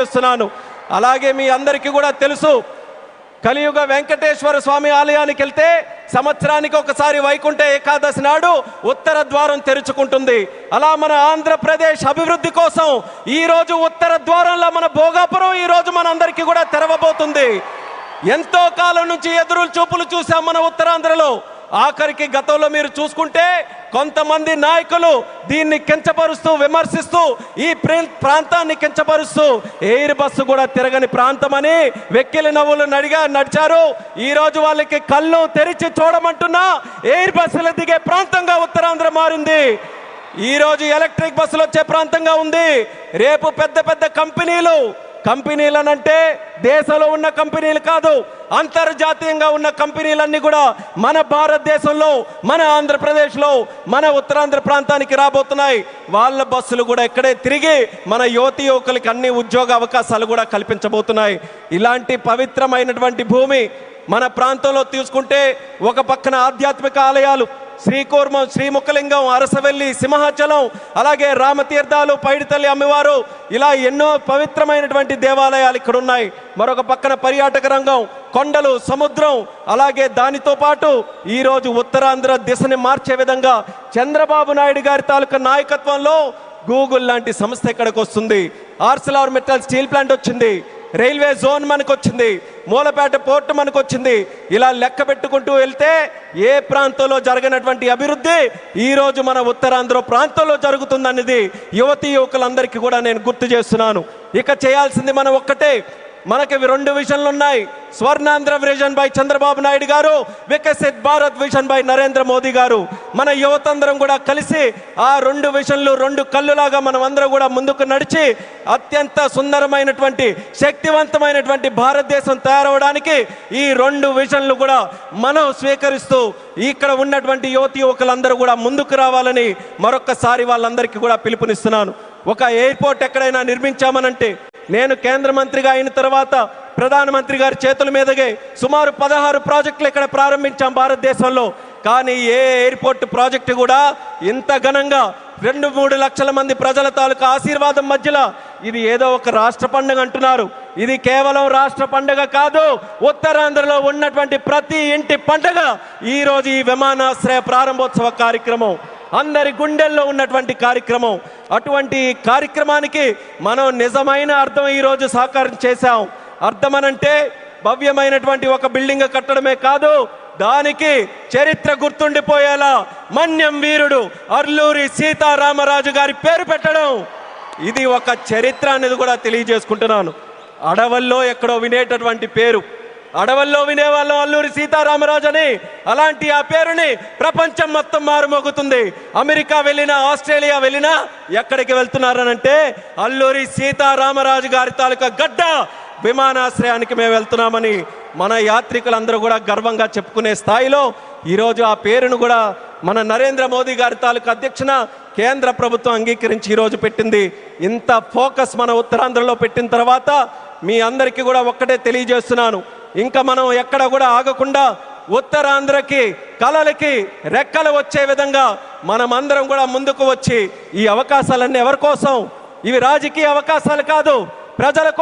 చేస్తున్నాను. అలాగే మీ అందరికీ కూడా తెలుసు, కలియుగ వెంకటేశ్వర స్వామి ఆలయానికి వెళ్తే సంవత్సరానికి ఒకసారి వైకుంఠ ఏకాదశి నాడు ఉత్తర ద్వారం తెరుచుకుంటుంది. అలా మన ఆంధ్రప్రదేశ్ అభివృద్ధి కోసం ఈ రోజు ఉత్తర ద్వారంలో మన భోగాపురం ఈ రోజు మన అందరికీ కూడా తెరవబోతుంది. ఎంతో కాలం నుంచి ఎదురు చూపులు చూసాం మన ఉత్తరాంధ్రలో. ఆఖరికి గతంలో మీరు చూసుకుంటే కొంతమంది నాయకులు దీన్ని కించపరుస్తూ విమర్శిస్తూ ఈ ప్రాంతాన్ని కించపరుస్తూ ఎయిర్ బస్సు కూడా తిరగని ప్రాంతమని వెక్కిలి నవ్వులు నడిచారు. ఈ రోజు వాళ్ళకి కళ్ళు తెరిచి చూడమంటున్నా ఎయిర్ బస్సులు దిగే ప్రాంతంగా ఉత్తరాంధ్ర మారింది. ఈ రోజు ఎలక్ట్రిక్ బస్సులు వచ్చే ప్రాంతంగా ఉంది. రేపు పెద్ద పెద్ద కంపెనీలనంటే దేశంలో ఉన్న కంపెనీలు కాదు, అంతర్జాతీయంగా ఉన్న కంపెనీలన్నీ కూడా మన భారతదేశంలో, మన ఆంధ్రప్రదేశ్లో, మన ఉత్తరాంధ్ర ప్రాంతానికి రాబోతున్నాయి. వాళ్ళ బస్సులు కూడా ఇక్కడే తిరిగి మన యువతి యువకులకి అన్ని ఉద్యోగ అవకాశాలు కూడా కల్పించబోతున్నాయి. ఇలాంటి పవిత్రమైనటువంటి భూమి మన ప్రాంతంలో తీసుకుంటే ఒక పక్కన ఆధ్యాత్మిక ఆలయాలు శ్రీకూర్మం, శ్రీముఖలింగం, అరసవెల్లి, సింహాచలం, అలాగే రామతీర్థాలు, పైడితల్లి అమ్మవారు, ఇలా ఎన్నో పవిత్రమైనటువంటి దేవాలయాలు ఇక్కడ ఉన్నాయి. మరొక పక్కన పర్యాటక రంగం, కొండలు, సముద్రం, అలాగే దానితో పాటు ఈరోజు ఉత్తరాంధ్ర దిశని మార్చే విధంగా చంద్రబాబు నాయుడు గారి తాలూకా నాయకత్వంలో గూగుల్ లాంటి సంస్థ ఇక్కడికి వస్తుంది. ఆర్సిలార్ మెటల్ స్టీల్ ప్లాంట్ వచ్చింది, రైల్వే జోన్ మనకు వచ్చింది, మూలపేట పోర్టు మనకు వచ్చింది. ఇలా లెక్క పెట్టుకుంటూ వెళ్తే ఏ ప్రాంతంలో జరగనటువంటి అభివృద్ధి ఈరోజు మన ఉత్తరాంధ్ర ప్రాంతంలో జరుగుతుందనేది యువతీ యువకులందరికీ కూడా నేను గుర్తు చేస్తున్నాను. ఇక చేయాల్సింది మనం ఒక్కటే. మనకి 2 విజన్లు ఉన్నాయి. స్వర్ణాంధ్ర విజన్ బై చంద్రబాబు నాయుడు గారు, వికసిత్ భారత్ విజన్ బై నరేంద్ర మోదీ గారు. మన యువతందరం కూడా కలిసి ఆ 2 విజన్లు 2 కళ్ళులాగా మనం అందరం కూడా ముందుకు నడిచి అత్యంత సుందరమైనటువంటి శక్తివంతమైనటువంటి భారతదేశం తయారవడానికి ఈ 2 విజన్లు కూడా మనం స్వీకరిస్తూ ఇక్కడ ఉన్నటువంటి యువతి యువకులందరూ కూడా ముందుకు రావాలని మరొక్కసారి వాళ్ళందరికీ కూడా పిలుపునిస్తున్నాను. ఒక ఎయిర్పోర్ట్ ఎక్కడైనా నిర్మించామనంటే, నేను కేంద్ర మంత్రిగా అయిన తర్వాత ప్రధానమంత్రి గారి చేతుల మీదగే సుమారు 16 ప్రాజెక్టులు ఇక్కడ ప్రారంభించాం భారతదేశంలో. కానీ ఏ ఎయిర్పోర్ట్ ప్రాజెక్టు కూడా ఇంత ఘనంగా 2-3 లక్షల మంది ప్రజల తాలూకా ఆశీర్వాదం మధ్యలో, ఇది ఏదో ఒక రాష్ట్ర పండుగ అంటున్నారు. ఇది కేవలం రాష్ట్ర పండుగ కాదు, ఉత్తరాంధ్రలో ఉన్నటువంటి ప్రతి ఇంటి పండుగ ఈరోజు ఈ విమానాశ్రయ ప్రారంభోత్సవ కార్యక్రమం అందరి గుండెల్లో ఉన్నటువంటి కార్యక్రమం. అటువంటి కార్యక్రమానికి మనం నిజమైన అర్థం ఈరోజు సాకారం చేశాం. అర్థమనంటే భవ్యమైనటువంటి ఒక బిల్డింగ్ కట్టడమే కాదు, దానికి చరిత్ర గుర్తుండిపోయేలా మన్యం వీరుడు అల్లూరి సీతారామరాజు గారి పేరు పెట్టడం, ఇది ఒక చరిత్ర అనేది కూడా తెలియజేసుకుంటున్నాను. అడవుల్లో ఎక్కడో వినేటటువంటి పేరు, అడవుల్లో వినేవాళ్ళం అల్లూరి సీతారామరాజు అని. అలాంటి ఆ పేరుని ప్రపంచం మొత్తం మారుమోగుతుంది. అమెరికా వెళ్ళినా, ఆస్ట్రేలియా వెళ్ళినా ఎక్కడికి వెళ్తున్నారనంటే అల్లూరి సీతారామరాజు గారి తాలూకా గడ్డ విమానాశ్రయానికి మేము వెళ్తున్నామని మన యాత్రికులందరూ కూడా గర్వంగా చెప్పుకునే స్థాయిలో ఈరోజు ఆ పేరును కూడా మన నరేంద్ర మోదీ గారి తాలూకా అధ్యక్షన కేంద్ర ప్రభుత్వం అంగీకరించి ఈరోజు పెట్టింది. ఇంత ఫోకస్ మన ఉత్తరాంధ్రలో పెట్టిన తర్వాత మీ అందరికీ కూడా ఒక్కటే తెలియజేస్తున్నాను, ఇంకా మనం ఎక్కడ కూడా ఆగకుండా ఉత్తరాంధ్రకి కళలకి రెక్కలు వచ్చే విధంగా మనమందరం కూడా ముందుకు వచ్చి ఈ అవకాశాలన్నీ ఎవరి కోసం? ఇవి రాజకీయ అవకాశాలు కాదు, ప్రజల